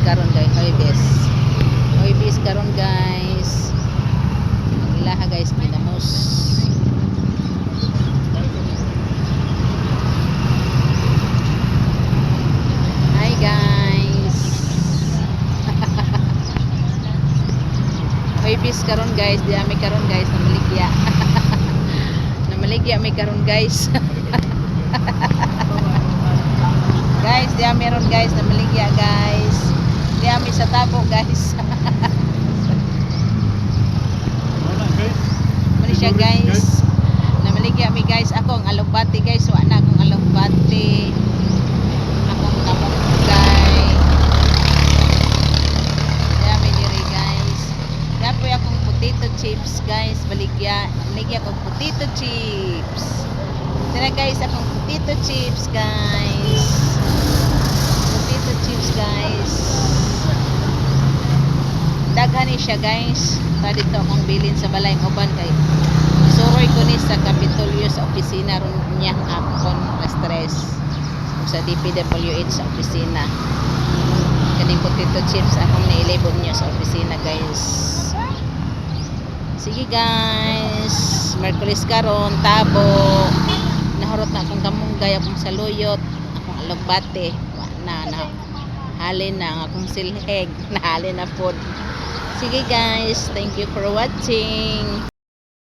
karon guys, Huwebes karon guys. Ilaha guys kinamos. Hi guys. Huwebes karon guys, di ami karon guys namaligya. Namaligya mi karon guys. Guys, di ami ron guys namaligya guys. Di ami sa tabo guys. Mali siya guys. Namaligya mi guys. Ako ang alugbati guys. Wala na akong alugbati. Akong namunggay. Di ami diri guys. Dapoy akong potato chips guys. Baligya. Baligya akong potato chips. Tara guys, akong potato chips guys. Potato chips guys. Daghan ni siya guys. Ta dito akong bilin sa balay ng uban kay isuroy ko ni sa Kapitolyo sa opisina ron niya akon na stress sa DPWH sa opisina. Kaning potato chips akong nailibog niya sa opisina guys. Sige guys, Merkulis karon tabo. Nahurot na akong kamunggay akong saluyot, akong alugbate. Na halin na ang akong silheg. Nahalin na food. Sige guys, thank you for watching.